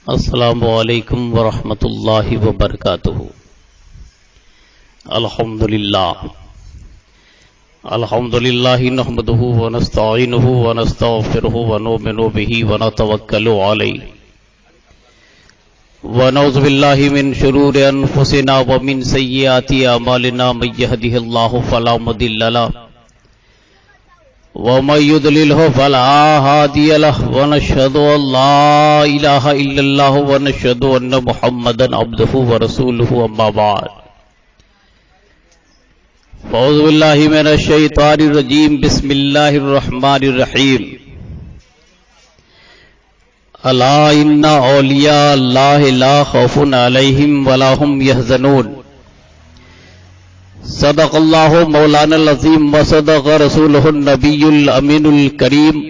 السلام علیکم ورحمۃ اللہ وبرکاتہ۔ الحمد للہ نحمده ونستعینه ونستغفره ونؤمن به ونتوکل علیہ ونعوذ باللہ من شرور انفسنا ومن سیئات اعمالنا من يهده الله فلا مضل له ومن يضلله فلا هادي له ونشهد ان لا اله الا الله ونشهد ان محمدا عبده ورسوله اما بعد فاعوذ بالله من الشیطان الرجیم بسم اللہ الرحمن الرحیم الا ان اولیاء اللہ لا خوف علیہم ولا هم يحزنون صدق اللہ مولانا العظیم وصدق رسولہ النبی الامین الکریم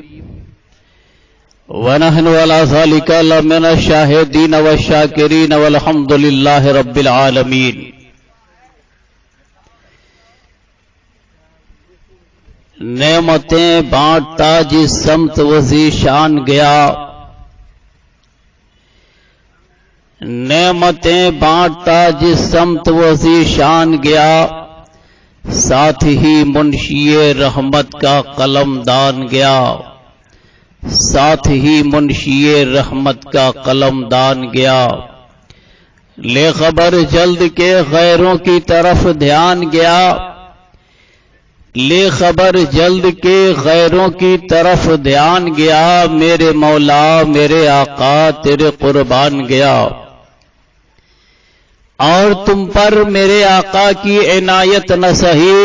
ونحن علی ذلک لمن الشاہدین والشاکرین والحمد للہ رب العالمین۔ نعمتیں بانٹتا جس سمت وزی شان گیا، نعمتیں بانٹتا جس سمت وزی شان گیا، ساتھ ہی منشی رحمت کا قلم دان گیا، ساتھ ہی منشی رحمت کا قلم دان گیا۔ لے خبر جلد کے غیروں کی طرف دھیان گیا، لے خبر جلد کے غیروں کی طرف دھیان گیا، میرے مولا میرے آقا تیرے قربان گیا۔ اور تم پر میرے آقا کی عنایت نہ سہی،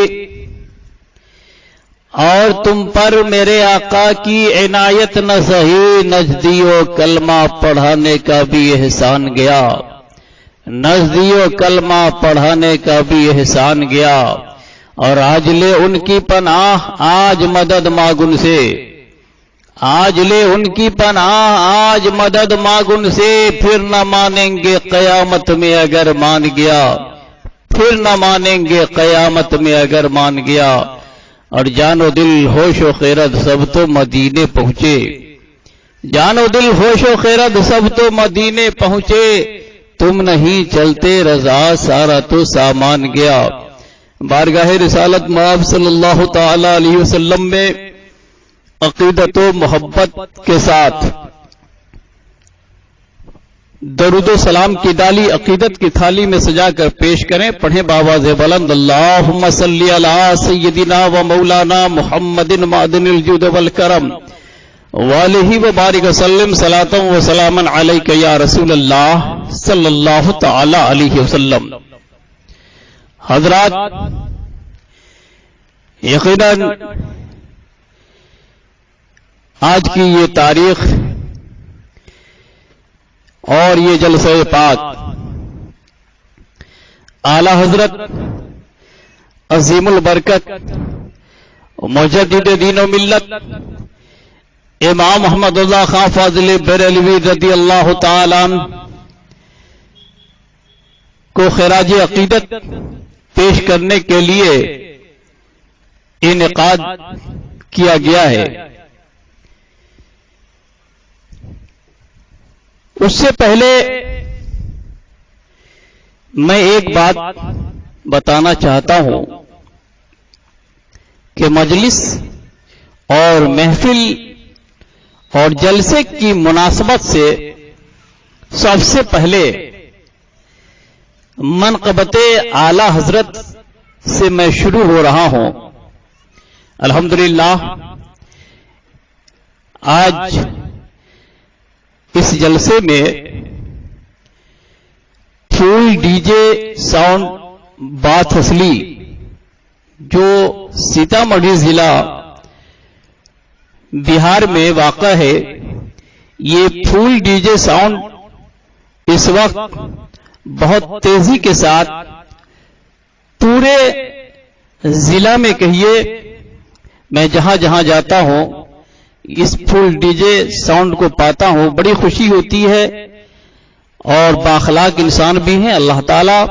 اور تم پر میرے آقا کی عنایت نہ سہی، نزدیو کلمہ پڑھانے کا بھی احسان گیا، نزدیو کلمہ پڑھانے کا بھی احسان گیا۔ اور آج لے ان کی پناہ آج مدد مانگن سے، آج لے ان کی پناہ آج مدد مانگن سے، پھر نہ مانیں گے قیامت میں اگر مان گیا، پھر نہ مانیں گے قیامت میں اگر مان گیا۔ اور جان و دل ہوش و خیرت سب تو مدینے پہنچے، جان و دل ہوش و خیرت سب تو مدینے پہنچے، تم نہیں چلتے رضا سارا تو سامان گیا۔ بارگاہ رسالت مآب صلی اللہ تعالی علیہ وسلم میں عقیدت و محبت کے ساتھ درود و سلام کی ڈالی عقیدت کی تھالی میں سجا کر پیش کریں، پڑھیں بآواز بلند اللہم صلی علی سیدنا و مولانا محمد معدن الجود والکرم وآلہ وبارک وسلم صلاۃ و سلاما علیک یا رسول اللہ صلی اللہ تعالی علیہ وسلم۔ حضرات، یقیناً آج کی یہ تاریخ اور یہ جلسہ پاک اعلی حضرت عظیم البرکت مجدد دین و ملت امام محمد اللہ خان فاضل بریلوی رضی اللہ تعالی عنہ کو خراج عقیدت پیش کرنے کے لیے انعقاد کیا گیا ہے۔ اس سے پہلے میں ایک بات بتانا چاہتا ہوں کہ مجلس اور محفل اور جلسے کی مناسبت سے سب سے پہلے منقبت اعلی حضرت سے میں شروع ہو رہا ہوں۔ الحمدللہ آج اس جلسے میں پھول ڈی جے ساؤنڈ بات اصلی جو سیتامڑھی ضلع بہار میں واقع ہے، یہ پھول ڈی جے ساؤنڈ اس وقت بہت تیزی کے ساتھ پورے ضلع میں کہیے میں جہاں جہاں جاتا ہوں اس پھول ڈی جے ساؤنڈ کو پاتا ہوں، بڑی خوشی ہوتی ہے، اور بااخلاق انسان بھی ہیں، اللہ تعالیٰ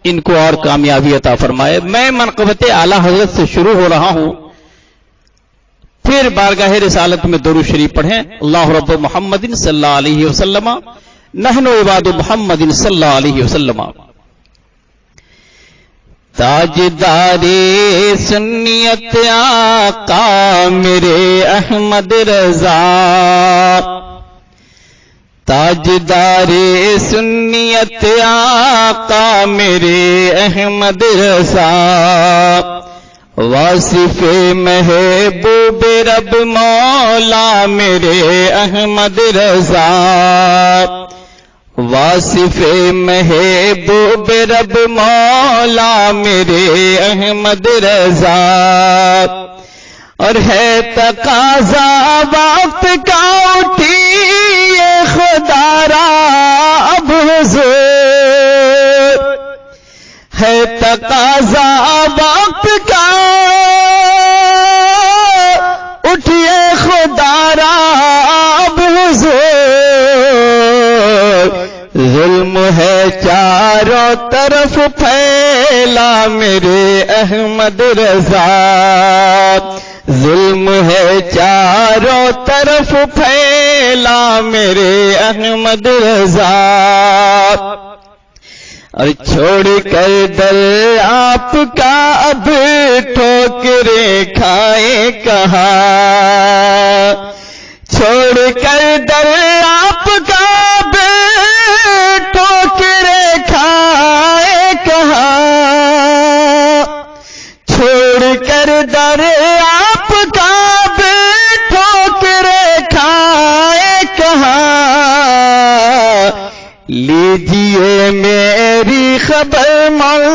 ان کو اور کامیابی عطا فرمائے۔ میں منقبت اعلی حضرت سے شروع ہو رہا ہوں۔ پھر بارگاہ رسالت میں درود شریف پڑھیں. اللہ رب محمد صلی اللہ علیہ وسلم نحن عباد محمد صلی اللہ علیہ وسلم. تاجداری سنیت آقا میرے احمد رضا، تاجداری سنیت آقا میرے احمد رضا، واصف محبوب رب مولا میرے احمد رضا، واصف محبوب رب مولا میرے احمد رضا. اور ہے تقاضا وقت کا اٹھیے خدا را اب حضور، ہے تقاضا وقت کا اٹھیے خدا را اب حضور، ظلم ہے چاروں طرف پھیلا میرے احمد رضا، ظلم ہے چاروں طرف پھیلا میرے احمد رضا. اور چھوڑ کر در آپ کا اب ٹھوکریں کھائے کہاں، چھوڑ کر در آپ کا اب ٹھوکریں کھائے کہاں، چھوڑ کر در آپ کا اب ٹھوکریں کھائے کہاں. لیجیے میری خبر مل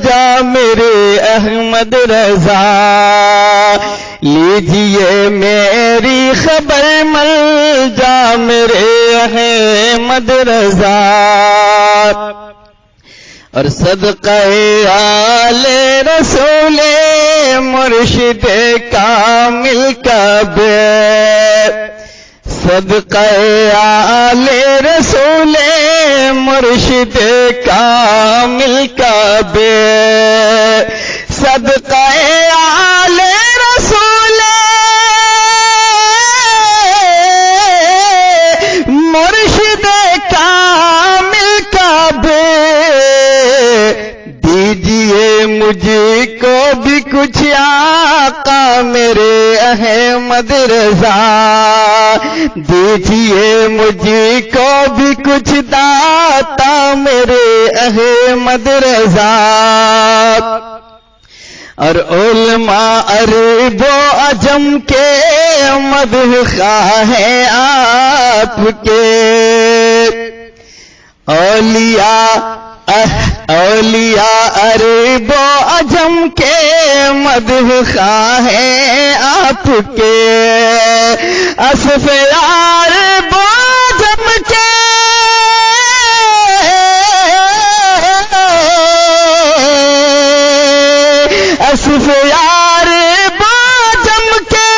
جا میرے احمد رضا، لیجیے میری خبر مل جا میرے احمد رضا. اور صدقہ آل رسول مرشد کامل کا بیت، صدقہ آل رسول مرشد کامل کا بیت، صدقہ آل رسول مرشد کامل کا بیت. دیجیے مجھ کو بھی کچھ آقا میرے احمد رضا، دیجیے مجھ کو بھی کچھ داتا میرے احمد رضا. اور علماء عرب و عجم کے مدح خواہ ہیں آپ کے، اولیاء عرب و عجم کے مدح خواہ ہیں آپ کے، اصف عرب و عجم کے اصف عرب و عجم کے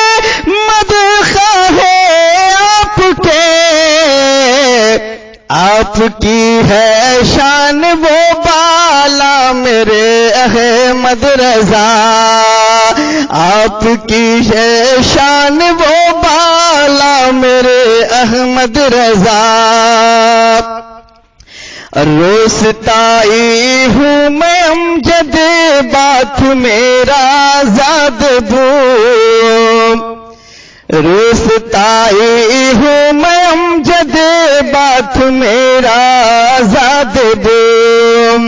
مدح خواہ ہیں آپ کے. آپ کی ہے شان وہ بالا میرے احمد رضا، آپ کی ہے شان وہ بالا میرے احمد رضا. روستائی ہوں میں امجد بات میرا زاد بوم، روستائی ہوں میں امجد بات میرا زاد بوم،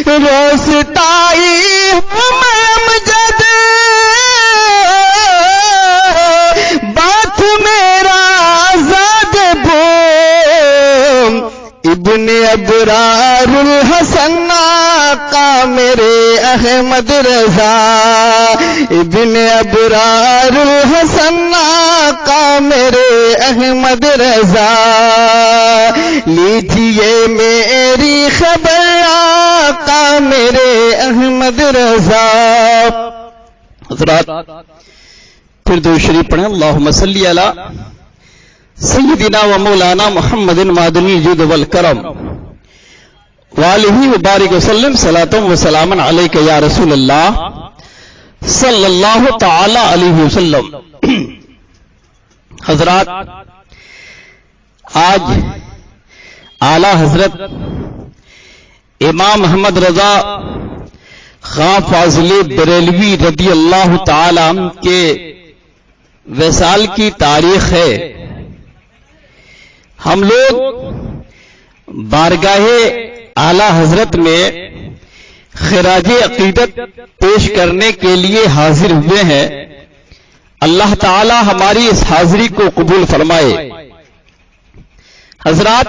روستائی ہوں میں امجد بات میرا زاد بوم. ابن ابرار الحسن آقا میرے احمد رضا، ابن ابرار الحسن آقا میرے احمد رضا. لیجیے میری خبر آقا میرے احمد رضا. حضرات پھر درود شریف پڑھیں. اللہم صلی علی سیدنا و مولانا محمد معدنی الجود والکرم وآلہ وبارک وسلم صلاۃ و سلاما علیک یا رسول اللہ صلی اللہ تعالی علیہ وسلم۔ حضرات، آج اعلی حضرت امام محمد رضا خان فاضلی بریلوی رضی اللہ تعالی عنہ کے وصال کی تاریخ ہے۔ ہم لوگ بارگاہ اعلی حضرت میں خراج عقیدت پیش کرنے کے لیے حاضر ہوئے ہیں۔ اللہ تعالی ہماری اس حاضری کو قبول فرمائے۔ حضرات،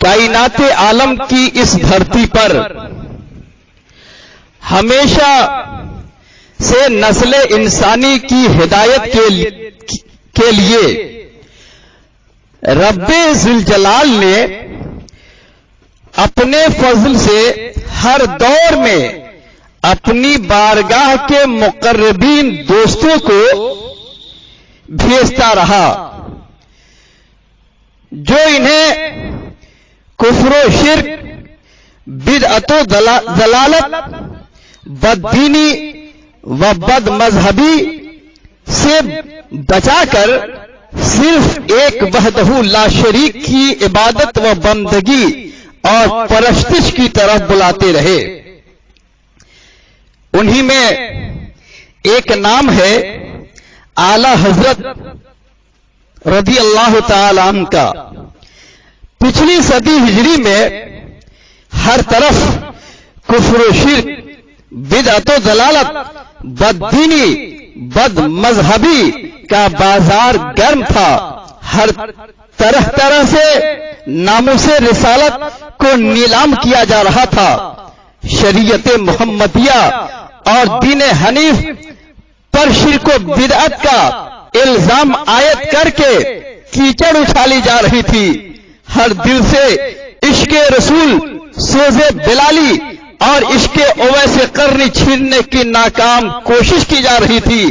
کائنات عالم کی اس دھرتی پر ہمیشہ سے نسل انسانی کی ہدایت کے لیے رب ذوالجلال نے اپنے فضل سے ہر دور میں اپنی بارگاہ کے مقربین دوستوں کو بھیجتا رہا، جو انہیں کفر و شرک، بدعت و ضلالت، بددینی و بد مذہبی سے بچا کر صرف ایک وحدہ لا شریک کی عبادت و بندگی اور پرستش کی طرف بلاتے رہے۔ انہی میں ایک نام ہے اعلی حضرت رضی اللہ تعالی عنہ کا۔ پچھلی صدی ہجری میں ہر طرف کفر و شرک، بدعت و ضلالت، بددینی، بد مذہبی کا بازار گرم تھا۔ ہر طرح سے ناموس رسالت کو نیلام کیا جا رہا تھا۔ شریعت محمدیہ اور دین حنیف پر شرک و بدعت کا الزام عائد کر کے کیچڑ اچھالی جا رہی تھی۔ ہر دل سے عشق رسول، سوز بلالی اور عشق اویس قرنی چھیننے کی ناکام کوشش کی جا رہی تھی۔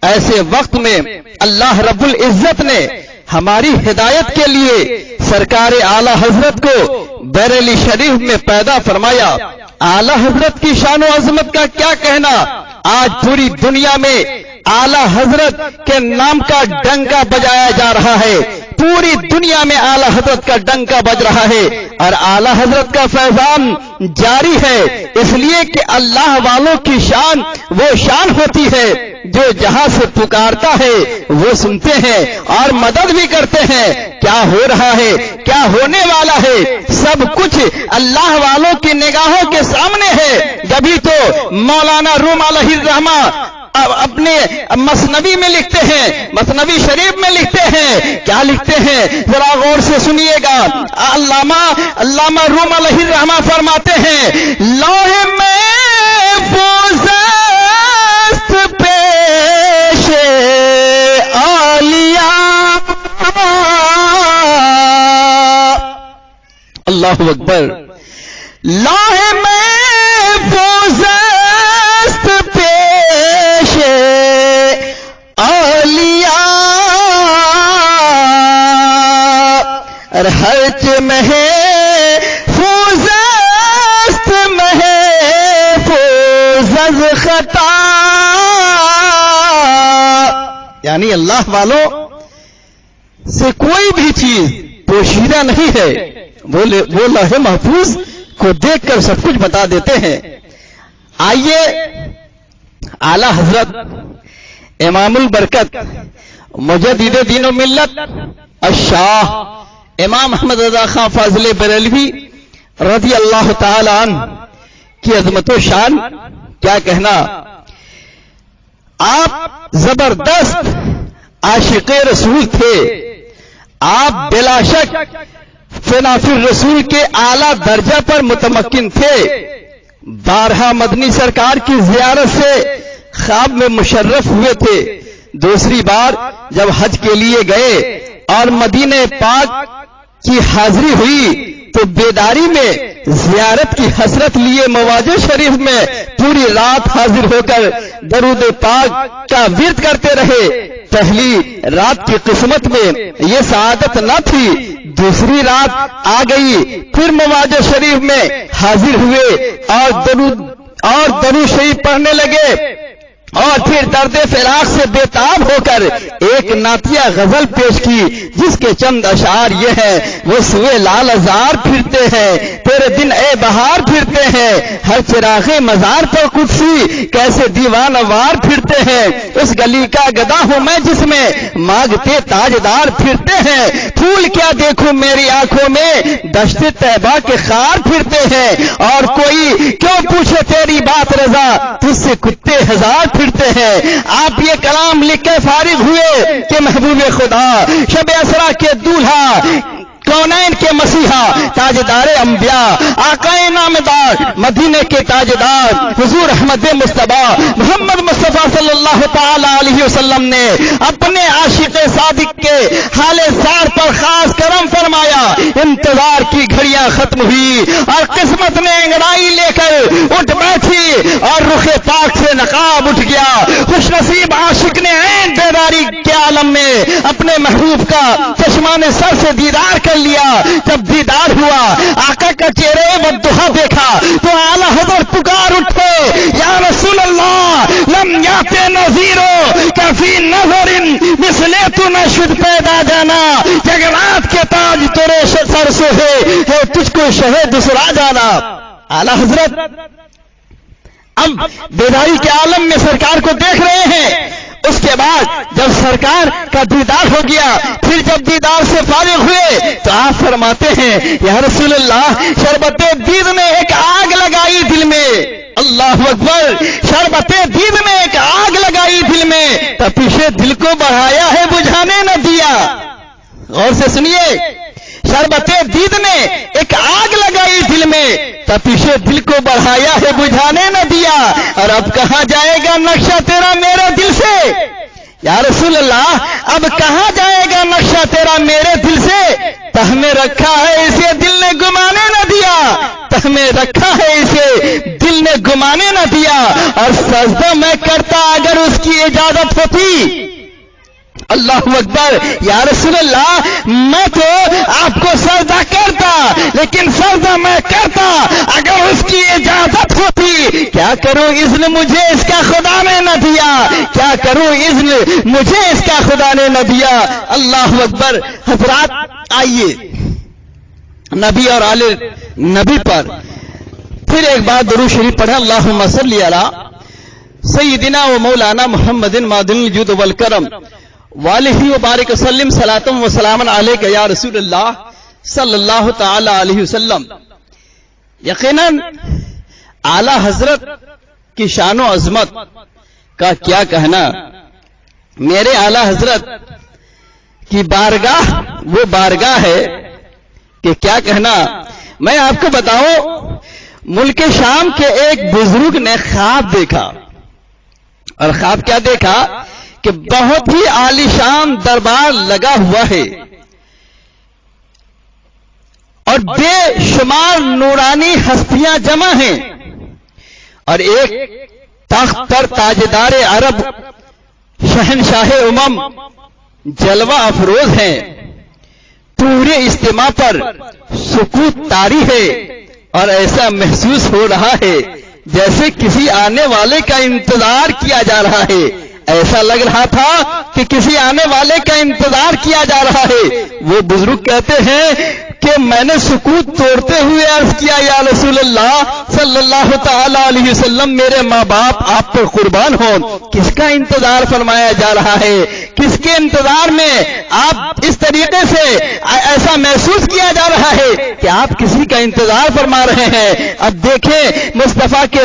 ایسے وقت میں اللہ رب العزت نے ہماری ہدایت کے لیے سرکار اعلی حضرت کو بریلی شریف میں پیدا فرمایا۔ اعلی حضرت کی شان و عظمت کا کیا کہنا، آج پوری دنیا میں اعلی حضرت کے نام کا ڈنکا بجایا جا رہا ہے۔ پوری دنیا میں اعلی حضرت کا ڈنکا بج رہا ہے اور اعلی حضرت کا فیضان جاری ہے، اس لیے کہ اللہ والوں کی شان وہ شان ہوتی ہے جو جہاں سے پکارتا ہے وہ سنتے ہیں اور مدد بھی کرتے ہیں۔ کیا ہو رہا ہے، کیا ہونے والا ہے، سب کچھ اللہ والوں کی نگاہوں کے سامنے ہے۔ جبھی تو مولانا روم علیہ الرحمہ اپنے مثنوی میں لکھتے ہیں، مثنوی شریف میں لکھتے ہیں، کیا لکھتے ہیں ذرا غور سے سنیے گا۔ علامہ روم علیہ الرحمہ فرماتے ہیں، لوح محفوظ است پیش اولیاء، اللہ اکبر، لوح محفوظ است پیش اولیاء، ہرچ محفوظ است محفوظ از خطا، یعنی اللہ والوں سے کوئی بھی چیز پوشیدہ نہیں ہے، وہ لوح محفوظ کو دیکھ کر سب کچھ بتا دیتے ہیں۔ آئیے اعلی حضرت امام البرکت مجدد دین و ملت الشاہ امام محمد رضا خان فاضل بریلوی رضی اللہ تعالی عنہ کی عظمت و شان کیا کہنا۔ آپ زبردست عاشق رسول تھے، آپ بلا شک فنافی رسول کے اعلیٰ درجہ پر متمکن تھے۔ بارہا مدنی سرکار کی زیارت سے خواب میں مشرف ہوئے تھے۔ دوسری بار جب حج کے لیے گئے اور مدینہ پاک کی حاضری ہوئی تو بیداری میں زیارت کی حسرت لیے مواجہ شریف میں پوری رات حاضر ہو کر درود پاک کا ورد کرتے رہے۔ پہلی رات کی قسمت میں یہ سعادت نہ تھی، دوسری رات آ گئی، پھر مواجہ شریف میں حاضر ہوئے اور درود شریف پڑھنے لگے اور پھر درد فراق سے بےتاب ہو کر ایک نعتیہ غزل پیش کی جس کے چند اشعار یہ ہیں: وہ سوئے لال ازار پھرتے ہیں، تیرے دن اے بہار پھرتے ہیں، ہر چراغ مزار پر قدسی کیسے دیوان وار پھرتے ہیں، اس گلی کا گدا ہوں میں جس میں مانگتے تاجدار پھرتے ہیں، پھول کیا دیکھوں میری آنکھوں میں دشت طیبہ کے خار پھرتے ہیں، اور کوئی کیوں پوچھے تیری بات رضا تجھ سے کتے ہزار پھرتے ہیں۔ آپ یہ کلام لکھ کے فارغ ہوئے کہ محبوب خدا شب اسرا کے دولہا کونین کے مسیحا تاجدار انبیاء آقا نامدار مدینے کے تاجدار حضور احمد مصطفیٰ محمد مصطفیٰ صلی اللہ تعالی علیہ وسلم نے اپنے عاشق صادق کے حال سار پر خاص کرم فرمایا۔ انتظار کی گھڑیاں ختم ہوئی اور قسمت نے انگڑائی لے کر اٹھ بیٹھی اور رخ پاک سے نقاب اٹھ گیا۔ خوش نصیب عاشق نے عین بیداری کے عالم میں اپنے محبوب کا چشمان سر سے دیدار کر لیا۔ جب دیدار ہوا آقا کا چہرے والضحا دیکھا تو اعلیٰ حضرت پکار اٹھے، یا رسول اللہ لم یات نظیرو کفی نظر مثل تو نشد پیدا جانا، جگرات کے تاج تیرے سر سے ہے تجھ کو شہ دوسرا جانا۔ اعلیٰ حضرت اب بیداری کے عالم میں سرکار کو دیکھ رہے ہیں۔ اس کے بعد جب سرکار کا دیدار ہو گیا، پھر جب دیدار سے فارغ ہوئے تو آپ فرماتے ہیں، یا رسول اللہ شربت دید نے ایک آگ لگائی دل میں، اللہ اکبر، شربت دید میں ایک آگ لگائی دل میں، تپش دل کو بڑھایا ہے بجھانے نہ دیا۔ غور سے سنیے، شربت دید نے ایک آگ لگائی دل میں، تپش دل کو بڑھایا ہے بجھانے نہ دیا، اور اب کہاں جائے گا نقشہ تیرا میرے دل سے؟ یا رسول اللہ اب کہاں جائے گا نقشہ تیرا میرے دل سے؟ تہ میں رکھا ہے اسے دل نے گمانے نہ دیا، تہ میں رکھا ہے اسے دل نے گمانے نہ دیا، اور سجدہ میں کرتا اگر اس کی اجازت ہوتی۔ اللہ اکبر، یا رسول اللہ میں تو آپ کو سجدہ کرتا، لیکن سجدہ میں کرتا اگر اس کی اجازت ہوتی۔ کیا کروں اذن مجھے اس کا خدا نے نہ دیا، کیا کروں اذن مجھے اس کا خدا نے نہ دیا۔ اللہ اکبر۔ حضرات آئیے نبی اور آل نبی پر پھر ایک بار درود شریف پڑھیں، اللہم صلی علی سیدنا و مولانا محمد معدن الجود والکرم والہ وبارک وسلم صلاۃ و سلام علیک یا رسول اللہ صلی اللہ تعالی علیہ وسلم۔ یقیناً اعلی حضرت کی شان و عظمت کا کیا کہنا، میرے اعلی حضرت کی بارگاہ وہ بارگاہ ہے کہ کیا کہنا۔ میں آپ کو بتاؤں، ملک شام کے ایک بزرگ نے خواب دیکھا، اور خواب کیا دیکھا کہ بہت ہی عالیشان دربار لگا ہوا ہے اور بے شمار نورانی ہستیاں جمع ہیں، اور ایک تخت پر تاجدار عرب شہنشاہ امم جلوہ افروز ہیں۔ پورے اجتماع پر سکوت طاری ہے، اور ایسا محسوس ہو رہا ہے جیسے کسی آنے والے کا انتظار کیا جا رہا ہے۔ ایسا لگ رہا تھا کہ کسی آنے والے کا انتظار کیا جا رہا ہے۔ وہ بزرگ کہتے ہیں کہ میں نے سکوت توڑتے ہوئے عرض کیا، یا رسول اللہ صلی اللہ تعالی علیہ وسلم میرے ماں باپ آپ پر قربان ہوں، کس کا انتظار فرمایا جا رہا ہے؟ کس کے انتظار میں آپ اس طریقے سے ایسا محسوس کیا جا رہا ہے کہ آپ کسی کا انتظار فرما رہے ہیں؟ اب دیکھیں مصطفیٰ کے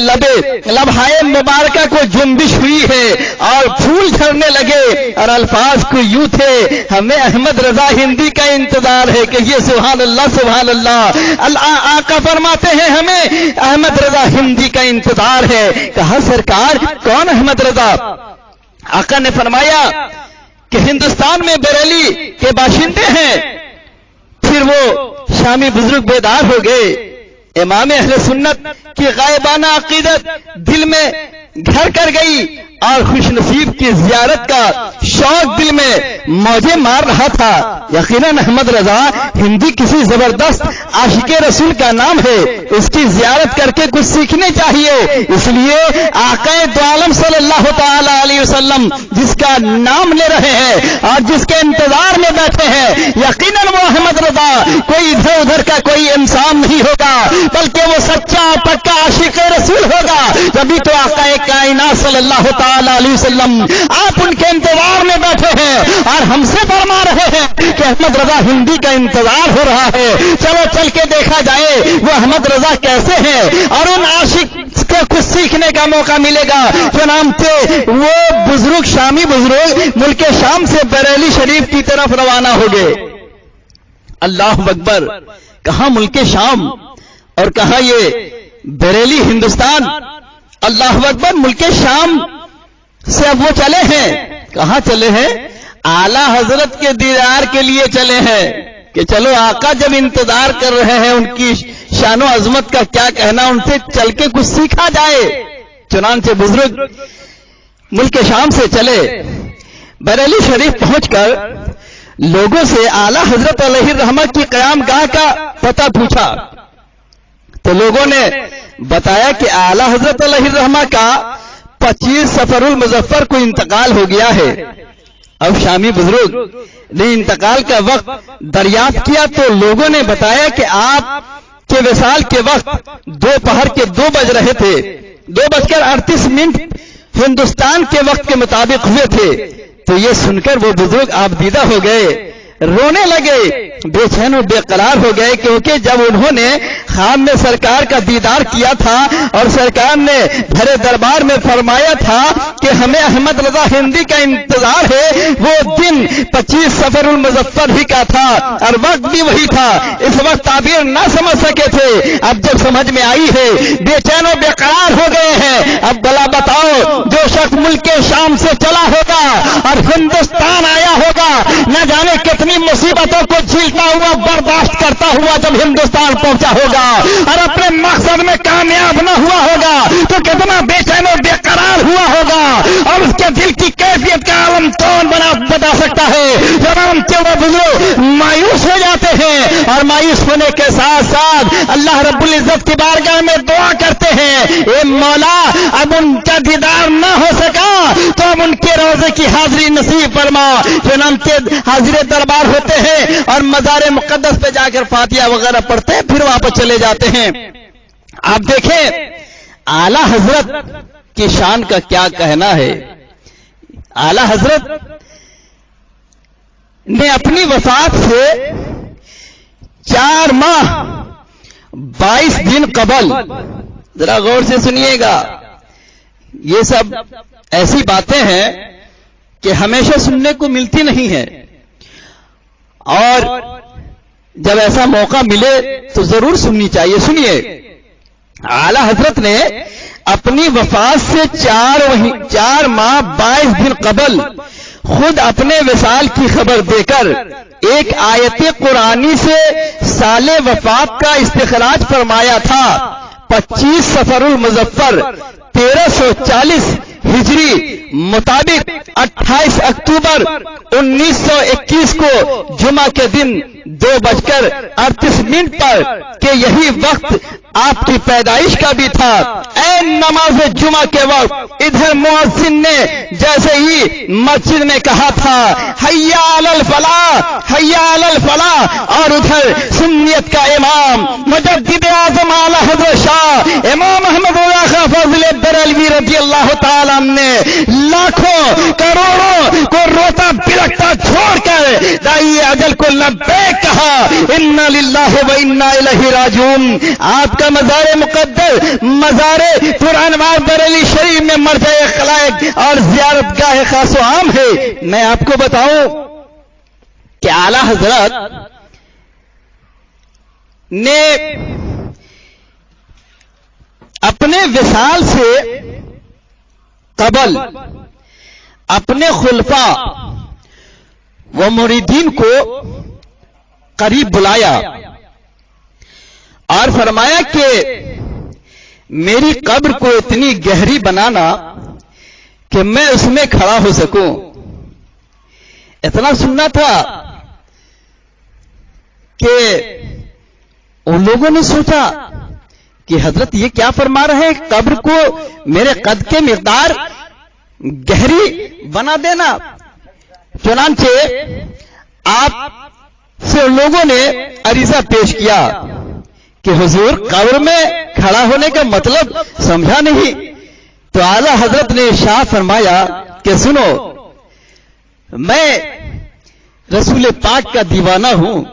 لبہائے مبارکہ کو جنبش ہوئی ہے اور پھول جھڑنے لگے، اور الفاظ کو یوں تھے، ہمیں احمد رضا ہندی کا انتظار ہے کہ یہ سبحان اللہ سبحان اللہ۔ آقا فرماتے ہیں ہمیں احمد رضا ہندی کا انتظار ہے۔ کہا سرکار کون احمد رضا؟ آقا نے فرمایا کہ ہندوستان میں بریلی کے باشندے ہیں۔ پھر وہ شامی بزرگ بیدار ہو گئے امام اہل سنت کی غائبانہ عقیدت دل میں گھر کر گئی اور خوش نصیب کی زیارت کا شوق دل میں موجیں مار رہا تھا۔ یقیناً احمد رضا ہندی کسی زبردست عاشق رسول کا نام ہے، اس کی زیارت کر کے کچھ سیکھنے چاہیے۔ اس لیے آقا دو عالم صلی اللہ تعالی علیہ وسلم جس کا نام لے رہے ہیں اور جس کے انتظار میں بیٹھے ہیں، یقیناً وہ احمد رضا کوئی ادھر ادھر کا کوئی انسان نہیں ہوگا، بلکہ وہ سچا پکا عاشق رسول ہوگا۔ جبھی تو آقا کائنات صلی اللہ تعالی علیہ وسلم آپ ان کے انتظار میں بیٹھے ہیں اور ہم سے فرما رہے ہیں کہ احمد رضا ہندی کا انتظار ہو رہا ہے، چلو چل کے دیکھا جائے وہ احمد رضا کیسے ہیں اور ان عاشق کو کچھ سیکھنے کا موقع ملے گا۔ چنانچہ وہ بزرگ شامی بزرگ ملک شام سے بریلی شریف کی طرف روانہ ہو گئے۔ اللہ اکبر، کہاں ملک شام اور کہاں یہ بریلی ہندوستان؟ اللہ اکبر، ملک شام سے اب وہ چلے ہیں، کہاں چلے ہیں؟ اعلی حضرت کے دیدار کے لیے چلے ہیں کہ چلو آقا جب انتظار کر رہے ہیں ان کی شان و عظمت کا کیا کہنا، ان سے چل کے کچھ سیکھا جائے۔ چنانچہ بزرگ ملک شام سے چلے، بریلی شریف پہنچ کر لوگوں سے اعلی حضرت علیہ الرحمہ کی قیام گاہ کا پتہ پوچھا تو لوگوں نے بتایا کہ اعلی حضرت علیہ الرحمہ کا 25 صفر المظفر کو انتقال ہو گیا ہے۔ اب شامی بزرگ نے انتقال کا وقت دریافت کیا تو لوگوں نے بتایا کہ آپ کے وصال کے وقت دوپہر کے 2 بج رہے تھے، 2:38 ہندوستان کے وقت کے مطابق ہوئے تھے۔ تو یہ سن کر وہ بزرگ آپ دیدہ ہو گئے، رونے لگے، بے چین و بے قرار ہو گئے، کیونکہ جب انہوں نے خام میں سرکار کا دیدار کیا تھا اور سرکار نے بھرے دربار میں فرمایا تھا کہ ہمیں احمد رضا ہندی کا انتظار ہے، وہ دن 25 صفر المظفر ہی کا تھا اور وقت بھی وہی تھا۔ اس وقت تعبیر نہ سمجھ سکے تھے، اب جب سمجھ میں آئی ہے بے چین و بے قرار ہو گئے ہیں۔ اب بلا بتاؤ، جو شخص ملک شام سے چلا ہوگا اور ہندوستان آیا ہوگا، نہ جانے کتنی مصیبتوں کو جھیلتا ہوا برداشت کرتا ہوا جب ہندوستان پہنچا ہوگا اور اپنے مقصد میں کامیاب نہ ہوا ہوگا تو کتنا بے چین و بے قرار ہوا ہوگا، اور اس کے دل کی کیفیت کا عالم کون بتا سکتا ہے؟ جب ہم وہ بزرگ مایوس ہو جاتے ہیں اور مایوس ہونے کے ساتھ ساتھ اللہ رب العزت کی بارگاہ میں دعا کرتے ہیں، اے مولا اب ان کا دیدار نہ ہو سکا تو اب ان کے روزے کی حاضری نصیب فرما۔ چنانچہ حاضر دربار ہوتے ہیں اور مزار مقدس پہ جا کر فاتحہ وغیرہ پڑھتے ہیں، پھر واپس چلے جاتے ہیں۔ آپ دیکھیں اعلی حضرت کی شان کا کیا کہنا ہے۔ اعلی حضرت نے اپنی وفات سے 4 ماہ 22 دن قبل، ذرا غور سے سنیے گا، یہ سب ایسی باتیں ہیں کہ ہمیشہ سننے کو ملتی نہیں ہیں، اور جب ایسا موقع ملے تو ضرور سننی چاہیے۔ سنیے، اعلی حضرت نے اپنی وفات سے 4 ماہ 22 دن قبل خود اپنے وصال کی خبر دے کر ایک آیت قرآنی سے سال وفات کا استخراج فرمایا تھا۔ 25 صفر المظفر 1340 ہجری مطابق 28 اکتوبر 1921 کو جمعہ کے دن 2:38 پر کہ یہی وقت آپ کی پیدائش کا بھی تھا۔ عین نماز جمعہ کے وقت ادھر مؤذن نے جیسے ہی مسجد میں کہا تھا حیا علی الفلاح حیا علی الفلاح، اور ادھر سنیت کا امام مجدد اعظم اعلی حضرت شاہ امام احمد رضا خان فاضل بریلوی رضی اللہ تعالی نے لاکھوں کروڑوں کو روتا بلکتا چھوڑ کر دائی اجل کو لبیک کہا، انا للہ و انا الیہ راجعون۔ آپ کا مزار مقدس مزار پرانوار بریلی شریف میں مرجع خلائق اور زیارت گاہ خاص و عام ہے۔ میں آپ کو بتاؤں کہ اعلی حضرت نے اپنے وصال سے قبل اپنے خلفاء و مریدین کو قریب بلایا اور فرمایا کہ میری قبر کو اتنی گہری بنانا کہ میں اس میں کھڑا ہو سکوں. اتنا سننا تھا کہ ان لوگوں نے سوچا کہ حضرت یہ کیا فرما رہے ہیں، قبر کو میرے قد کے مقدار گہری بنا دینا. چنانچہ آپ سے ان لوگوں نے عریضہ پیش کیا کہ حضور قبر میں کھڑا ہونے کا مطلب سمجھا نہیں. تو اعلیٰ حضرت نے ارشاد فرمایا کہ سنو، میں رسول پاک کا دیوانہ ہوں.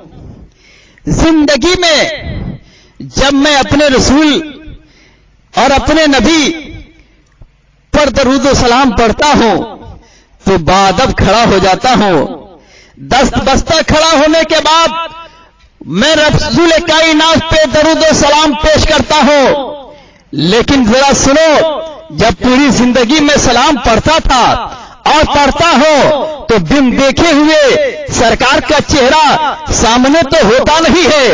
زندگی میں جب میں اپنے رسول اور اپنے نبی پر درود و سلام پڑھتا ہوں تو بادب کھڑا ہو جاتا ہوں. دست بستہ کھڑا ہونے کے بعد میں رسول کائنات پہ درود و سلام پیش کرتا ہوں. لیکن ذرا سنو، جب پوری زندگی میں سلام پڑھتا تھا اور پڑھتا ہوں تو بن دیکھے ہوئے سرکار کا چہرہ سامنے تو ہوتا نہیں ہے،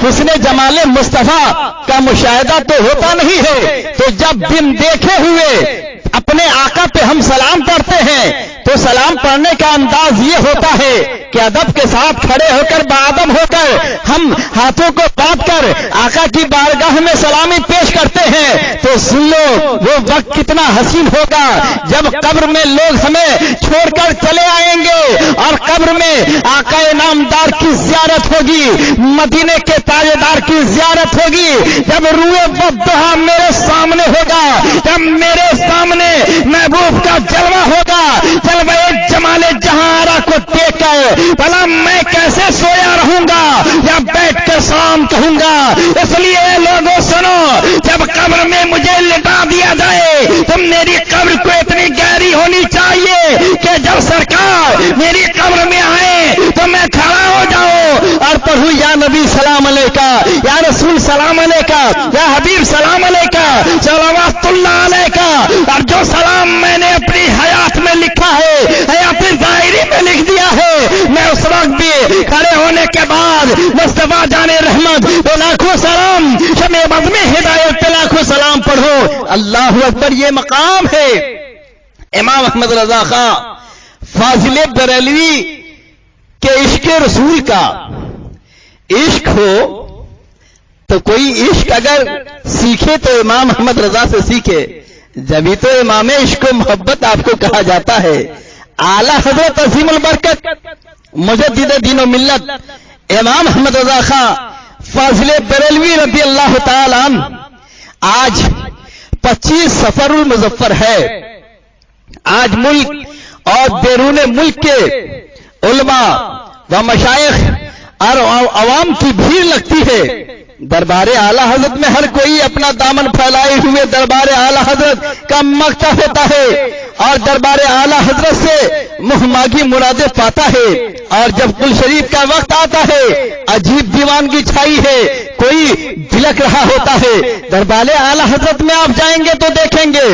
حسن جمال مصطفیٰ کا مشاہدہ تو ہوتا نہیں ہے. تو جب بن دیکھے ہوئے اپنے آقا پہ ہم سلام پڑھتے ہیں تو سلام پڑھنے کا انداز یہ ہوتا ہے کہ ادب کے ساتھ کھڑے ہو کر باادب ہو کر ہم ہاتھوں کو باندھ کر آقا کی بارگاہ میں سلامی پیش کرتے ہیں. تو سن لو وہ وقت کتنا حسین ہوگا جب قبر میں لوگ ہمیں چھوڑ کر چلے آئیں گے اور قبر میں آقا نامدار کی زیارت ہوگی، مدینے کے تاجدار کی زیارت ہوگی. جب روئے بدھا میرے سامنے ہوگا، جب میرے سامنے محبوب کا جلوہ ہوگا، جلوہ جمال جہاں کو دیکھ کر بھلا میں کیسے سویا رہوں گا یا بیٹھ کر سلام کہوں گا. اس لیے لوگوں سنو، جب قبر میں مجھے لٹا دیا جائے تو میری قبر کو اتنی گہری ہونی چاہیے کہ جب سرکار میری قبر میں آئے تو میں کھڑا ہو جاؤں اور پڑھوں یا نبی سلام علیکہ، یا رسول سلام علیکہ، یا حبیب سلام علیکہ، صلوات اللہ علیکہ. اور جو سلام میں نے اپنی حیات میں لکھا ہے، حیات ظاہری میں لکھ دیا ہے، میں اس وقت بھی کھڑے ہونے کے بعد مصطفیٰ جان رحمت تو لاکھوں سلام، شمع بزم ہدایت پہ لاکھوں سلام پڑھو. اللہ اکبر. یہ مقام ہے امام احمد رضا خان فاضل بریلوی کے عشق رسول کا. عشق ہو تو کوئی عشق اگر سیکھے تو امام احمد رضا سے سیکھے، جبھی تو امام عشق و محبت آپ کو کہا جاتا ہے. اعلی حضرت عظیم البرکت مجدد دین و ملت امام احمد رضا خان فاضل بریلوی رضی اللہ تعالی عنہ آج 25 صفر المظفر ہے. آج ملک اور بیرون ملک کے علماء و مشائخ اور عوام کی بھیڑ لگتی ہے. دربار اعلی حضرت میں ہر کوئی اپنا دامن پھیلائے ہوئے دربار اعلی حضرت کا مغتا ہوتا ہے اور دربار اعلی حضرت سے منہ مانگی مرادیں پاتا ہے. اور جب کل شریف کا وقت آتا ہے عجیب دیوانگی چھائی ہے، کوئی بلک رہا ہوتا ہے. دربار اعلی حضرت میں آپ جائیں گے تو دیکھیں گے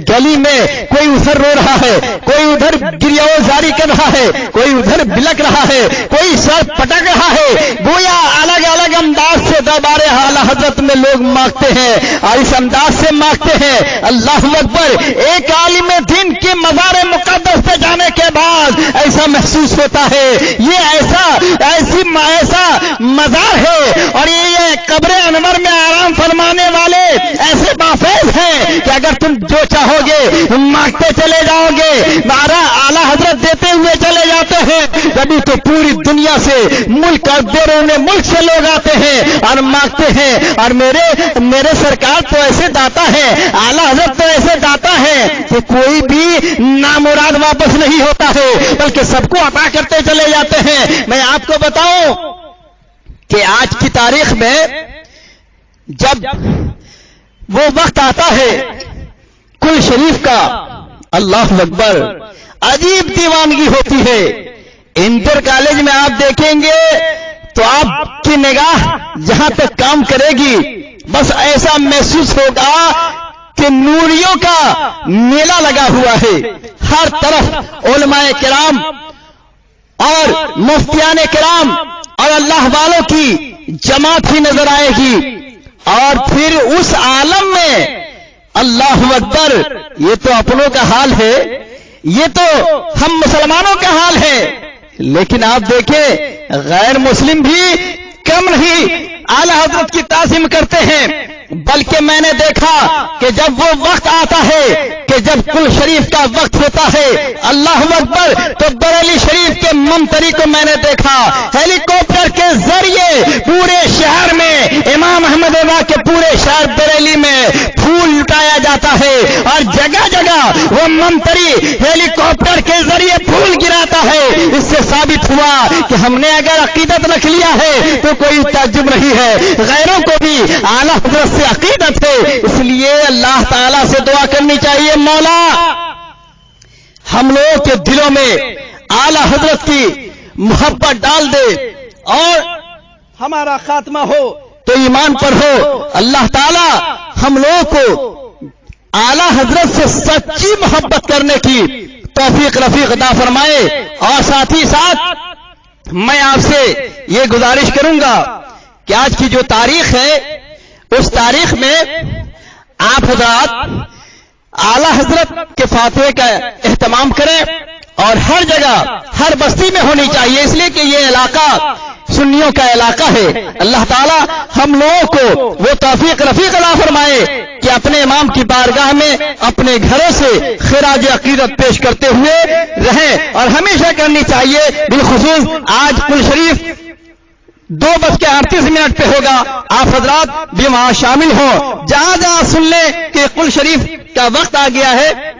گلی میں کوئی ادھر رو رہا ہے، کوئی ادھر گریہ جاری کر رہا ہے، کوئی ادھر بلک رہا ہے، کوئی سر پٹک رہا ہے. گویا الگ الگ انداز سے دربار اعلی حضرت میں لوگ مانگتے ہیں اور اس انداز سے مانگتے ہیں. اللہ اکبر. ایک عالم دین کے مزار مقدس پہ جانے کے بعد ایسا محسوس ہوتا ہے یہ ایسا مزار ہے اور یہ قبر انور میں آرام فرمانے والے ایسے بافیض ہیں کہ اگر تم جو چاہو گے مانگتے چلے جاؤ گے. اعلیٰ حضرت دیتے ہوئے چلے جاتے ہیں، کبھی تو پوری دنیا سے ملک اور بیرون ملک سے لوگ آتے ہیں اور مانگتے ہیں. اور میرے سرکار تو ایسے داتا ہے، اعلیٰ حضرت تو ایسے داتا ہے کہ کوئی بھی نامراد واپس نہیں ہوتا ہے بلکہ سب کو عطا کرتے چلے جاتے ہیں. میں آپ کو بتاؤں کہ آج کی تاریخ میں جب وہ وقت آتا ہے کل شریف کا، اللہ اکبر، عجیب دیوانگی ہوتی ہے. انٹر کالج میں آپ دیکھیں گے تو آپ کی نگاہ جہاں تک کام کرے گی بس ایسا محسوس ہوگا کہ نوریوں کا میلہ لگا ہوا ہے. ہر طرف علماء کرام اور مفتیان کرام اور اللہ والوں کی جماعت ہی نظر آئے گی. اور پھر اس عالم میں اللہ اکبر، یہ تو اپنوں کا حال ہے، یہ تو ہم مسلمانوں کا حال ہے، لیکن آپ دیکھیں غیر مسلم بھی کم نہیں اعلی حضرت کی تعظیم کرتے ہیں، بلکہ میں نے دیکھا کہ جب وہ وقت آتا ہے کہ جب کل شریف کا وقت ہوتا ہے، اللہ اکبر، تو بریلی شریف کے منتری کو میں نے دیکھا ہیلی کاپٹر کے ذریعے پورے شہر میں، امام احمد رضا کے پورے شہر بریلی میں پھول لٹایا جاتا ہے، اور جگہ جگہ وہ منتری ہیلی کاپٹر کے ذریعے پھول گراتا ہے۔ اس سے ثابت ہوا کہ ہم نے اگر عقیدت رکھ لیا ہے تو کوئی تعجب نہیں ہے، غیروں کو بھی اعلی حضرت سے عقیدت ہے، اس لیے اللہ تعالیٰ سے دعا کرنی چاہیے، مولا ہم لوگوں کے دلوں میں اعلی حضرت کی محبت ڈال دے، اور ہمارا خاتمہ ہو تو ایمان پر ہو۔ اللہ تعالیٰ ہم لوگوں کو اعلی حضرت سے سچی محبت کرنے کی توفیق رفیق عطا فرمائے۔ اور ساتھ ہی ساتھ میں آپ سے یہ گزارش کروں گا کہ آج کی جو تاریخ ہے اس تاریخ میں آپ حضرات اعلی حضرت کے فاتحے کا اہتمام کریں، اور ہر جگہ ہر بستی میں ہونی چاہیے، اس لیے کہ یہ علاقہ سنیوں کا علاقہ ہے۔ اللہ تعالی ہم لوگوں کو وہ توفیق رفیق عطا فرمائے کہ اپنے امام کی بارگاہ میں اپنے گھروں سے خراج عقیدت پیش کرتے ہوئے رہیں، اور ہمیشہ کرنی چاہیے۔ بالخصوص آج کل شریف 2:38 پہ ہوگا، آپ حضرات بھی وہاں شامل ہوں، جہاں جہاں سن لیں کہ کل شریف کا وقت آ گیا ہے